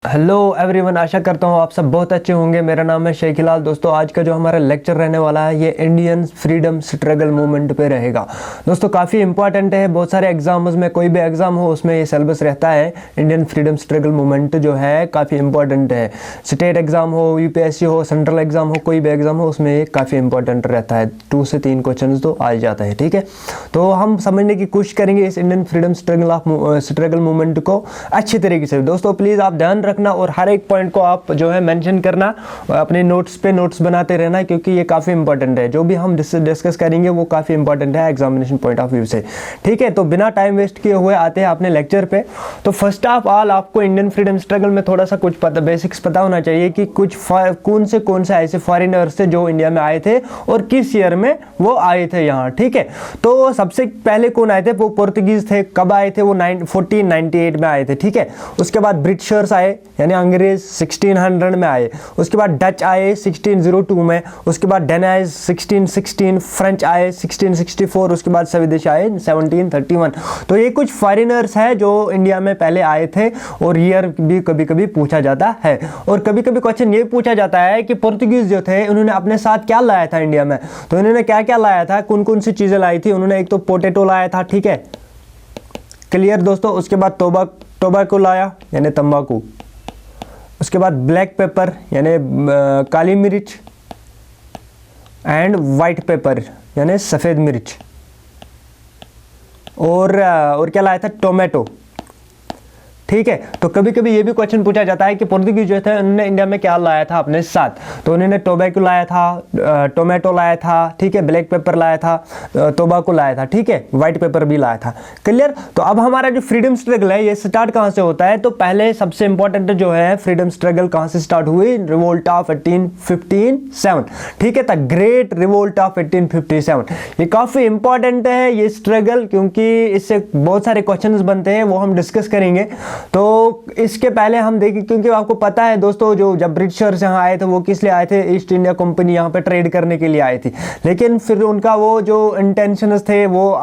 Hello everyone, आशा करता हूँ आप सब बहुत अच्छे होंगे। मेरा नाम है शेख हिलाल। दोस्तों, आज का जो हमारा लेक्चर रहने वाला है ये इंडियन फ्रीडम स्ट्रगल मूवमेंट पे रहेगा। दोस्तों, काफ़ी इंपॉर्टेंट है। बहुत सारे एग्जाम्स में, कोई भी एग्जाम हो उसमें ये सिलेबस रहता है। इंडियन फ्रीडम स्ट्रगल मूवमेंट जो है काफ़ी इंपॉर्टेंट है। स्टेट एग्जाम हो, यूपीएससी हो, सेंट्रल एग्जाम हो, कोई भी एग्जाम हो उसमें ये काफ़ी इंपॉर्टेंट रहता है। 2 से 3 क्वेश्चन तो आ जाता है। ठीक है, तो हम समझने की कोशिश करेंगे इस इंडियन फ्रीडम स्ट्रगल मूवमेंट को अच्छी तरीके से। दोस्तों, प्लीज़ आप ध्यान रखना और हर एक पॉइंट को आप जो है मेंशन करना, अपने नोट्स पे नोट्स बनाते रहना, क्योंकि ये काफ़ी इंपॉर्टेंट है। जो भी हम डिस्कस करेंगे वो काफ़ी इंपॉर्टेंट है एग्जामिनेशन पॉइंट ऑफ व्यू से। ठीक है, तो बिना टाइम वेस्ट किए हुए आते हैं अपने लेक्चर पे। तो फर्स्ट ऑफ ऑल आपको इंडियन फ्रीडम स्ट्रगल में थोड़ा सा कुछ पता, बेसिक्स पता होना चाहिए कि कुछ कौन से ऐसे फॉरेनर्स थे जो इंडिया में आए थे और किस ईयर में वो आए थे यहाँ। ठीक है, तो सबसे पहले कौन आए थे? वो पोर्तुगीज थे। कब आए थे? वो 1498 में आए थे। ठीक है, उसके बाद ब्रिटिशर्स आए, यानी अंग्रेज 1600 में आए। उसके बाद डच आए 1602 में। उसके बाद डेनाइज 1616, फ्रेंच आए 1664, उसके बाद स्वीडिश आए 1731। तो ये कुछ फॉरेनर्स हैं जो इंडिया में पहले आए थे और ईयर भी कभी कभी पूछा जाता है। और कभी कभी क्वेश्चन ये पूछा जाता है कि पोर्तुगीज जो थे उन्होंने अपने साथ क्या लाया था इंडिया में। तो इन्होंने क्या क्या लाया था, कौन कौन सी चीज़ें लाई थी? उन्होंने एक तो पोटैटो लाया था। ठीक है, क्लियर दोस्तों। उसके बाद टोबैको लाया, यानी तंबाकू। उसके बाद ब्लैक पेपर यानी काली मिर्च, एंड वाइट पेपर यानी सफ़ेद मिर्च। और क्या लाया था? टोमेटो। ठीक है, तो कभी कभी ये भी क्वेश्चन पूछा जाता है कि पोर्तुगीज जो थे उन्होंने इंडिया में क्या लाया था अपने साथ। तो उन्होंने टोबैको लाया था, टोमेटो लाया था, ठीक है, ब्लैक पेपर लाया था, टोबैको लाया था, ठीक है, वाइट पेपर भी लाया था। क्लियर। तो अब हमारा जो फ्रीडम स्ट्रगल है ये स्टार्ट कहाँ से होता है? तो पहले सबसे इंपॉर्टेंट जो है फ्रीडम स्ट्रगल कहाँ से स्टार्ट हुई? Revolt of 1857। ठीक है, द ग्रेट रिवोल्ट ऑफ 1857। ये काफ़ी इंपॉर्टेंट है ये स्ट्रगल, क्योंकि इससे बहुत सारे क्वेश्चन बनते हैं, वो हम डिस्कस करेंगे। तो इसके पहले हम देखें, क्योंकि आपको पता है दोस्तों, जो जब ब्रिटिशर्स यहाँ आए थे वो किस लिए आए थे? ईस्ट इंडिया कंपनी यहाँ पे ट्रेड करने के लिए आई थी। लेकिन फिर उनका वो जो इंटेंशंस थे वो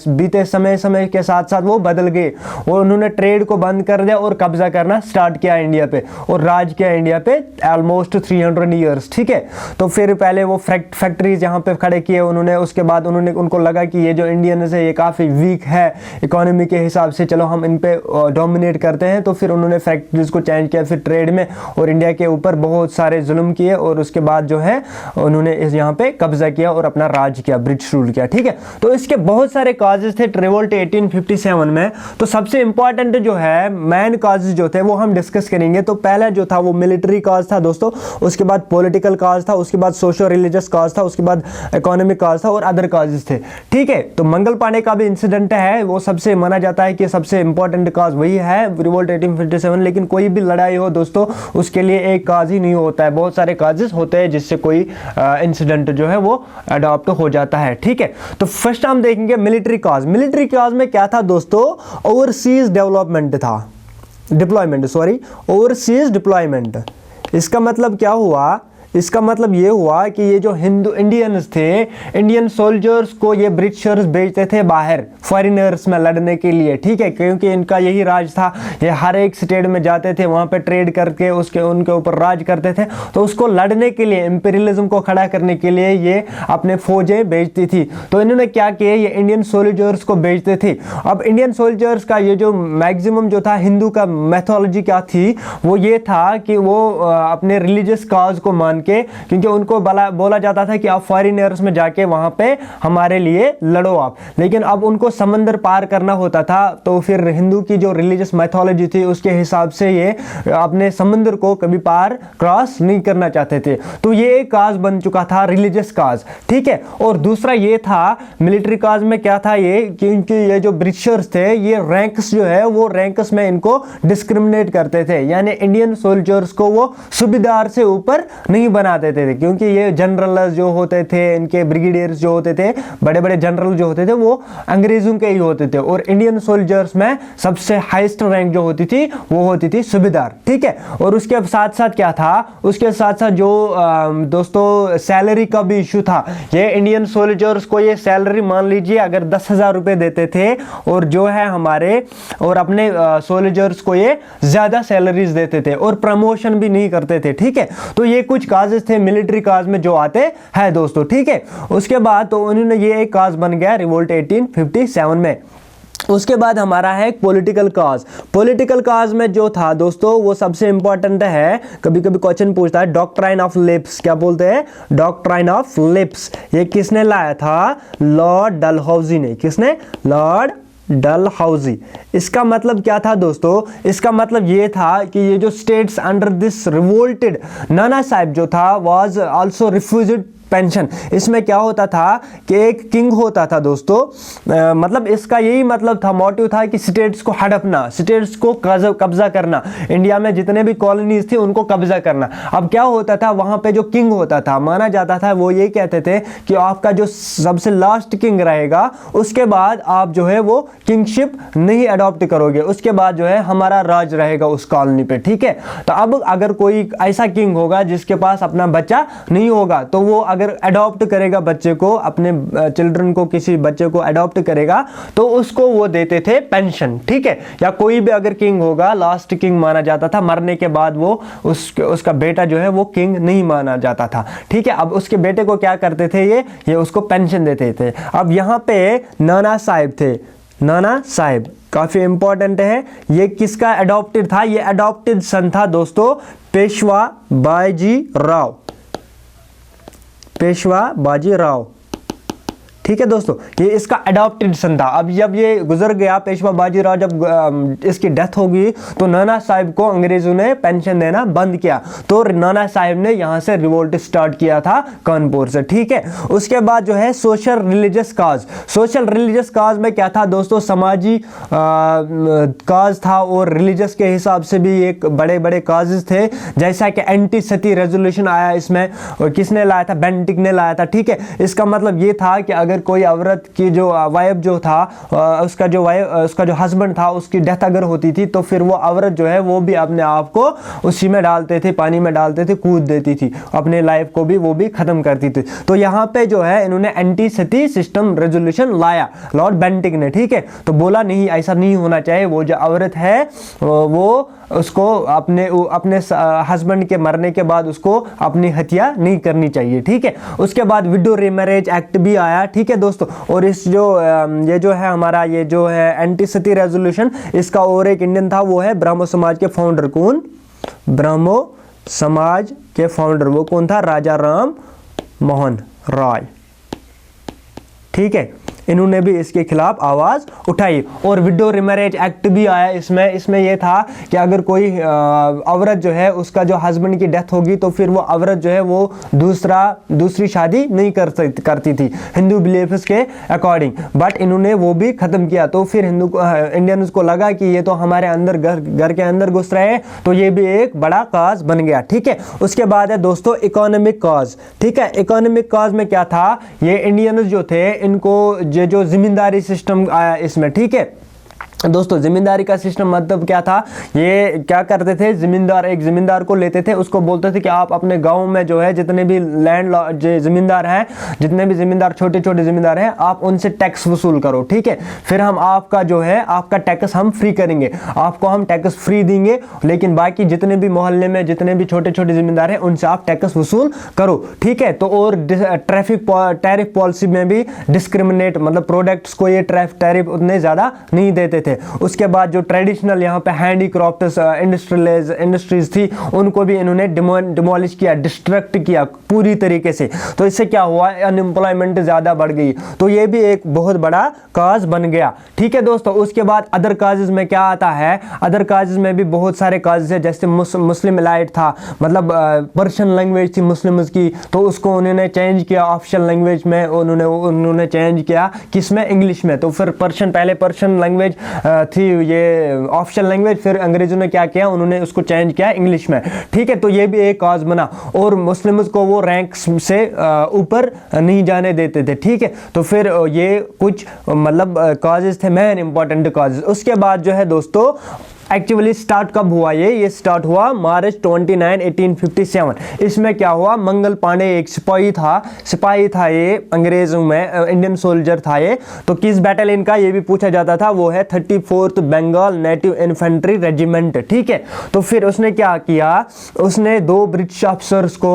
बीते समय के साथ साथ वो बदल गए। वो उन्होंने ट्रेड को बंद कर दिया और कब्जा करना स्टार्ट किया इंडिया पे, और राज किया इंडिया पे ऑलमोस्ट 300 ईयर्स। ठीक है, तो फिर पहले वो फैक्ट्रीज यहाँ पे खड़े किए उन्होंने। उसके बाद उनको लगा कि ये जो इंडियंस है ये काफ़ी वीक है इकोनॉमी के हिसाब से, चलो हम इन पे डोमिनेट करते हैं। तो फिर उन्होंने फैक्ट्रीज को चेंज किया फिर ट्रेड में, और इंडिया के ऊपर बहुत सारे जुल्म किए, और उसके बाद जो है उन्होंने इस यहाँ पे कब्जा किया और अपना राज किया, ब्रिटिश रूल किया। ठीक है, तो इसके बहुत सारे काजेस थे रिवोल्ट 1857 में। तो सबसे इंपॉर्टेंट जो है मेन काजेस जो थे वो हम डिस्कस करेंगे। तो पहला जो था वो मिलिट्री काज था दोस्तों, उसके बाद पॉलिटिकल काज था, उसके बाद सोशल रिलीजियस काज था, उसके बाद इकोनॉमिक काज था, और अदर काजेस थे। ठीक है, तो मंगल पांडे का भी इंसिडेंट है, वो सबसे माना जाता है कि सबसे इंपॉर्टेंट काज वही है, रिवोल्ट 1857। लेकिन कोई भी लड़ाई हो दोस्तों उसके लिए एक काज ही नहीं होता है, बहुत सारे काजेस होते हैं जिससे कोई इंसिडेंट जो है वो अडॉप्ट हो जाता है। ठीक है, तो फर्स्ट हम देखेंगे मिलिट्री काज। मिलिट्री काज में क्या था दोस्तों? Overseas overseas deployment. इसका मतलब क्या हुआ? इसका मतलब ये हुआ कि ये जो इंडियंस थे, इंडियन सोल्जर्स को ये ब्रिटिशर्स भेजते थे बाहर फॉरेनर्स में लड़ने के लिए। ठीक है, क्योंकि इनका यही राज था, ये हर एक स्टेट में जाते थे, वहाँ पे ट्रेड करके उनके ऊपर राज करते थे। तो उसको लड़ने के लिए, इंपीरियलिज्म को खड़ा करने के लिए ये अपने फौजें भेजती थी। तो इन्होंने क्या किया? ये इंडियन सोल्जर्स को भेजते थे। अब इंडियन सोल्जर्स का ये जो मैक्सिमम जो था, हिंदू का मैथोलॉजी क्या थी, वो ये था कि वो अपने रिलीजियस काज को मान के, क्योंकि उनको बोला जाता था कि आप फॉरेनर्स में जाके वहां पे हमारे लिए लड़ो आप। लेकिन अब उनको समंदर पार करना होता था, तो फिर हिंदू की जो रिलीजियस मैथोलॉजी थी उसके हिसाब से ये अपने समंदर को कभी पार क्रॉस नहीं करना चाहते थे। तो ये एक काज बन चुका था, रिलीजियस काज। ठीक है, और दूसरा ये था मिलिट्री काज में क्या था ये, क्योंकि ये जो ब्रिटिशर्स थे ये रैंक्स जो है वो रैंक्स में इनको डिस्क्रिमिनेट करते थे, यानी इंडियन सोल्जर्स को वो सूबेदार से ऊपर नहीं नहीं बना देते थे, क्योंकि ये जनरल जो होते थे, इनके ब्रिगेडियर्स जो होते थे, बड़े बड़े जनरल जो होते थे, वो अंग्रेजों के ही होते थे। और इंडियन सोल्जर्स में सबसे हाईएस्ट रैंक जो होती थी वो होती थी सूबेदार, ठीक है। और उसके साथ साथ क्या था, उसके साथ साथ जो दोस्तों सैलरी का भी इशू था। ये इंडियन सोल्जर्स को ये सैलरी मान लीजिए अगर 10,000 रुपए देते थे, और जो है हमारे और अपने सोल्जर्स को ये ज्यादा सैलरीज देते थे, और प्रमोशन भी नहीं करते थे, ठीक है। तो ये कुछ काजेस थे मिलिट्री काज में जो आते हैं दोस्तों, ठीक है। उसके बाद तो उन्होंने ये एक काज बन गया रिवोल्ट 1857 में। उसके बाद हमारा है पॉलिटिकल काज। पॉलिटिकल काज में जो था दोस्तों वो सबसे इंपॉर्टेंट है, कभी कभी क्वेश्चन पूछता है, डॉक्ट्राइन ऑफ लिप्स। क्या बोलते हैं? Doctrine of lips. ये किसने लाया था? लॉर्ड डलहौजी ने। किसने? लॉर्ड डलहौजी। इसका मतलब क्या था दोस्तों? इसका मतलब ये था कि ये जो states under this revolted, Nana Sahib जो था वाज आल्सो रिफ्यूज्ड पेंशन। इसमें क्या होता था कि एक किंग होता था दोस्तों, मतलब इसका यही मतलब था, मोटिव था कि स्टेट्स को हड़पना, स्टेट्स को कब्जा करना, इंडिया में जितने भी कॉलोनीज थी उनको कब्जा करना। अब क्या होता था, वहां पे जो किंग होता था, माना जाता था, वो ये कहते थे कि आपका जो सबसे लास्ट किंग रहेगा उसके बाद आप जो है वो किंगशिप नहीं अडॉप्ट करोगे, उसके बाद जो है हमारा राज रहेगा उस कॉलोनी पे, ठीक है। तो अब अगर कोई ऐसा किंग होगा जिसके पास अपना बच्चा नहीं होगा, तो वो अगर अडॉप्ट करेगा बच्चे को, अपने चिल्ड्रन को, किसी बच्चे को अडॉप्ट करेगा, तो उसको वो देते थे पेंशन, ठीक है। या कोई भी अगर किंग होगा, लास्ट किंग माना जाता था, मरने के बाद वो उसका बेटा जो है वो किंग नहीं माना जाता था, ठीक है। अब उसके बेटे को क्या करते थे, ये उसको पेंशन देते थे। अब यहाँ पे नाना साहिब थे, नाना साहिब काफी इंपॉर्टेंट है। ये किसका अडॉप्टेड था? ये अडॉप्टेड सन था दोस्तों पेशवा बाजी राव, पेशवा बाजी राव, ठीक है दोस्तों। ये इसका अडॉप्टेड सन था। अब जब ये गुजर गया पेशवा बाजीराव, जब इसकी डेथ होगी, तो नाना साहिब को अंग्रेजों ने पेंशन देना बंद किया। तो नाना साहिब ने यहां से रिवोल्ट स्टार्ट किया था कानपुर से, ठीक है। उसके बाद जो है सोशल रिलीजियस काज। सोशल रिलीजियस काज में क्या था दोस्तों? समाजी काज था, और रिलीजियस के हिसाब से भी एक बड़े बड़े काजेस थे, जैसा कि एंटी सती रेजोल्यूशन आया इसमें, और किसने लाया था? बेंटिक ने लाया था, ठीक है। इसका मतलब ये था कि अगर कोई औरत की जो वाइफ जो था, उसका जो हस्बैंड था, उसकी डेथ अगर होती थी, तो फिर वो औरत जो है वो भी अपने आप को उसी में डालते थे, पानी में डालते थे, कूद देती थी, अपने लाइफ को भी वो भी खत्म करती थी। तो यहाँ पे जो है इन्होंने एंटी सती सिस्टम रेजोल्यूशन लाया लॉर्ड बेंटिक ने, ठीक है। तो बोला नहीं, ऐसा नहीं होना चाहिए, वो जो औरत है वो उसको अपने हस्बैंड के मरने के बाद उसको अपनी हत्या नहीं करनी चाहिए, ठीक है। उसके बाद विडो रीमैरेज एक्ट भी आया, ठीक है दोस्तों। और इस ये जो है हमारा ये जो है एंटी सती रेजोल्यूशन, इसका और एक इंडियन था, वो है ब्राह्मो समाज के फाउंडर। कौन? ब्राह्मो समाज के फाउंडर वो कौन था? राजा राम मोहन राय, ठीक है। इन्होंने भी इसके खिलाफ आवाज उठाई। और विडो रीमैरेज एक्ट भी आया इसमें यह था कि अगर कोई औरत जो है उसका जो हस्बैंड की डेथ होगी, तो फिर वो औरत जो है वो दूसरी शादी नहीं करती थी हिंदू बिलीफ्स के अकॉर्डिंग, बट इन्होंने वो भी खत्म किया। तो फिर इंडियंस को लगा कि ये तो हमारे अंदर घर के अंदर घुस रहे हैं, तो ये भी एक बड़ा काज बन गया, ठीक है। उसके बाद है दोस्तों इकोनॉमिक काज, ठीक है। इकोनॉमिक काज में क्या था? ये इंडियंस जो थे इनको जो जिम्मेदारी सिस्टम आया इसमें, ठीक है दोस्तों। जिम्मेदारी का सिस्टम मतलब क्या था? ये क्या करते थे, एक जिम्मेदार को लेते थे, उसको बोलते थे कि आप अपने गांव में जो है जितने भी लैंड जिम्मेदार हैं, जितने भी जिम्मेदार छोटे छोटे जिम्मेदार हैं, आप उनसे टैक्स वसूल करो, ठीक है। फिर हम आपका जो है आपका टैक्स हम फ्री करेंगे, आपको हम टैक्स फ्री देंगे, लेकिन बाकी जितने भी मोहल्ले में जितने भी छोटे छोटे जिम्मेदार हैं उनसे आप टैक्स वसूल करो, ठीक है। तो और टैरिफ पॉलिसी में भी डिस्क्रिमिनेट, मतलब प्रोडक्ट्स को ये टैरिफ उतने ज्यादा नहीं देते थे। उसके बाद जो ट्रेडिशनल यहाँ पे हैंडीक्राफ्ट्स इंडस्ट्रीज थी उनको भी इन्होंने डिमोलिश किया, डिस्ट्रक्ट किया पूरी तरीके से। तो इससे क्या हुआ? अनएम्प्लॉयमेंट ज्यादा बढ़ गई। तो ये भी एक बहुत बड़ा काज बन गया, ठीक है दोस्तों। उसके बाद अदर काजेज में क्या आता है? अदर काजेज में भी बहुत सारे काजेज है, जैसे मुस्लिम एलाइट था, मतलब पर्शियन लैंग्वेज थी मुस्लिम्स की, तो उसको उन्होंने चेंज किया ऑफिशियल लैंग्वेज में, उन्होंने चेंज किया किसमें? इंग्लिश में। तो फिर पहले पर्शियन लैंग्वेज थी ये ऑफिशियल लैंग्वेज, फिर अंग्रेजों ने क्या किया, उन्होंने उसको चेंज किया इंग्लिश में, ठीक है। तो ये भी एक कॉज बना, और मुस्लिम्स को वो रैंक से ऊपर नहीं जाने देते थे, ठीक है। तो फिर ये कुछ मतलब कॉजेज थे, मेन इंपॉर्टेंट कॉजेज। उसके बाद जो है दोस्तों एक्चुअली स्टार्ट कब हुआ, ये स्टार्ट हुआ मार्च 29 1857। इसमें क्या हुआ, मंगल पांडे एक सिपाही था ये अंग्रेजों में, इंडियन सोल्जर था ये। तो किस बैटलियन का ये भी पूछा जाता था, वो है 34th Bengal native infantry regiment, ठीक है। तो फिर उसने क्या किया, उसने 2 ब्रिटिश अफसर्स को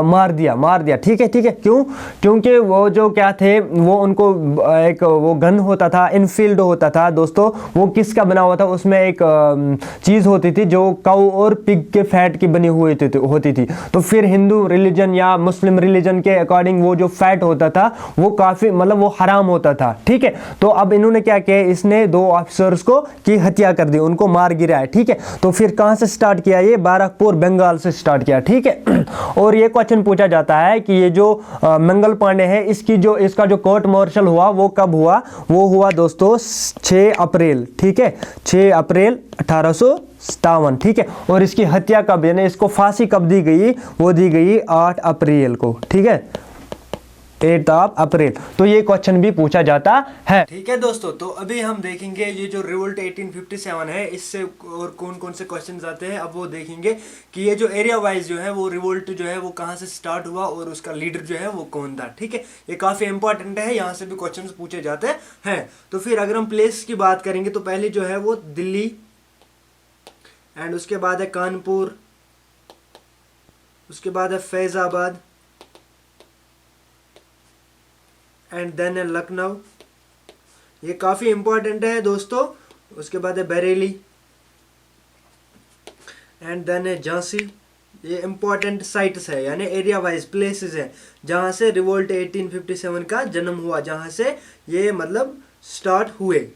मार दिया, ठीक है। क्यों, क्योंकि वो जो क्या थे, वो उनको एक वो गन होता था, इनफील्ड होता था दोस्तों, वो किसका बना हुआ था, उसमें एक चीज होती थी जो काऊ और पिग के फैट की बनी हुई होती थी। तो फिर हिंदू रिलीजन या मुस्लिम रिलीजन के अकॉर्डिंग वो जो फैट होता था वो काफी मतलब वो हराम होता था, ठीक है। तो अब इन्होंने क्या किया, इसने 2 ऑफिसर्स को की हत्या कर दी, उनको मार गिराया, ठीक है। तो फिर कहां से स्टार्ट किया, ये बैरकपुर बंगाल से स्टार्ट किया, ठीक है। और ये क्वेश्चन पूछा जाता है कि ये जो मंगल पांडे है, इसका जो कोर्ट मार्शल हुआ वो कब हुआ, वो हुआ दोस्तों 6 अप्रैल, ठीक है, 6 अप्रैल 1857, ठीक है। और इसकी हत्या कब, यानी इसको फांसी कब दी गई, वो दी गई 8 अप्रैल को, ठीक है, 8 अप्रैल। तो ये क्वेश्चन भी पूछा जाता है, ठीक है दोस्तों। तो अभी हम देखेंगे ये जो रिवोल्ट 1857 है, इससे और कौन कौन से क्वेश्चंस आते हैं, अब वो देखेंगे कि ये जो एरिया वाइज जो है वो रिवोल्ट जो है वो कहाँ से स्टार्ट हुआ और उसका लीडर जो है वो कौन था, ठीक है। ये काफी इंपॉर्टेंट है, यहाँ से भी क्वेश्चन पूछे जाते हैं। तो फिर अगर हम प्लेस की बात करेंगे तो पहले जो है वो दिल्ली, एंड उसके बाद है कानपुर, उसके बाद है फैजाबाद, एंड देन है लखनऊ, ये काफी इंपॉर्टेंट है दोस्तों। उसके बाद है बरेली, एंड देन है झांसी। ये इंपॉर्टेंट साइट्स है, यानी एरिया वाइज प्लेसेस है जहां से रिवोल्ट 1857 का जन्म हुआ, जहां से ये मतलब स्टार्ट हुए,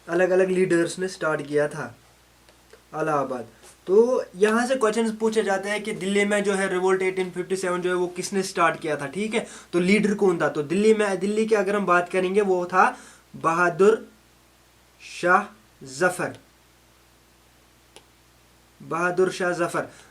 अलग अलग लीडर्स ने स्टार्ट किया था। इलाहाबाद, तो यहाँ से क्वेश्चन पूछे जाते हैं कि दिल्ली में जो है रिवोल्ट 1857 जो है वो किसने स्टार्ट किया था, ठीक है। तो लीडर कौन था, तो दिल्ली की अगर हम बात करेंगे वो था बहादुर शाह जफर।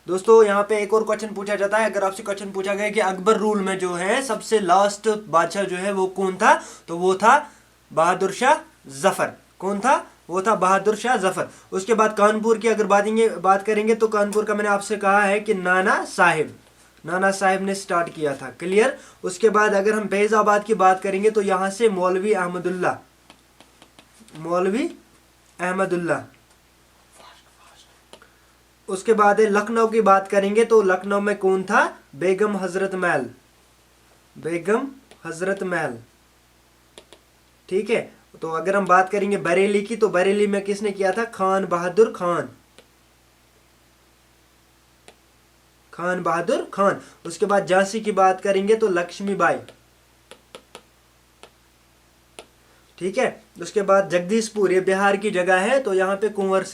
दोस्तों यहाँ पे एक और क्वेश्चन पूछा जाता है, अगर आपसे क्वेश्चन पूछा गया कि अकबर रूल में जो है सबसे लास्ट बादशाह जो है वो कौन था, तो वो था बहादुर शाह जफर। कौन था, वो था बहादुर शाह जफर। उसके बाद कानपुर की अगर बात करेंगे तो कानपुर का मैंने आपसे कहा है कि नाना साहिब ने स्टार्ट किया था, क्लियर। उसके बाद अगर हम फैजाबाद की बात करेंगे तो यहां से मौलवी अहमदुल्ला। उसके बाद लखनऊ की बात करेंगे तो लखनऊ में कौन था, बेगम हजरत महल, ठीक है। तो अगर हम बात करेंगे बरेली की तो बरेली में किसने किया था, खान बहादुर खान। उसके बाद झांसी की बात करेंगे तो लक्ष्मीबाई, ठीक है। उसके बाद जगदीशपुर, ये बिहार की जगह है, तो यहाँ पे कुंवर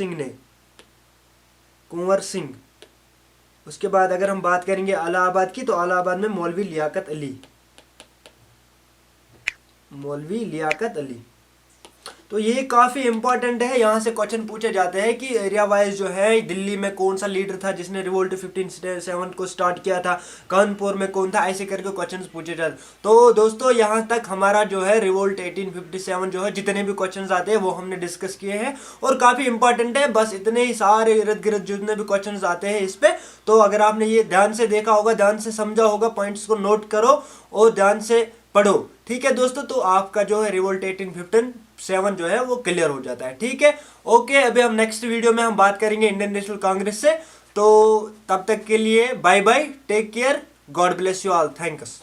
सिंह। उसके बाद अगर हम बात करेंगे इलाहाबाद की तो इलाहाबाद में मौलवी लियाकत अली। तो ये काफी इंपॉर्टेंट है, यहाँ से क्वेश्चन पूछे जाते हैं कि एरिया वाइज जो है दिल्ली में कौन सा लीडर था जिसने रिवोल्ट 1557 को स्टार्ट किया था, कानपुर में कौन था, ऐसे करके क्वेश्चन पूछे जाते। तो दोस्तों यहाँ तक हमारा जो है रिवोल्ट 1857 जो है जितने भी क्वेश्चन आते हैं वो हमने डिस्कस किए हैं और काफी इंपॉर्टेंट है। बस इतने ही सारे इर्द गिर्द जितने भी क्वेश्चन आते हैं इस पे, तो अगर आपने ये ध्यान से देखा होगा, ध्यान से समझा होगा, पॉइंट्स को नोट करो और ध्यान से पढ़ो, ठीक है दोस्तों। तो आपका जो है रिवोल्ट 1857 जो है वो क्लियर हो जाता है, ठीक है। ओके, अभी हम नेक्स्ट वीडियो में हम बात करेंगे इंडियन नेशनल कांग्रेस से। तो तब तक के लिए bye bye, take care, God bless you all, thanks.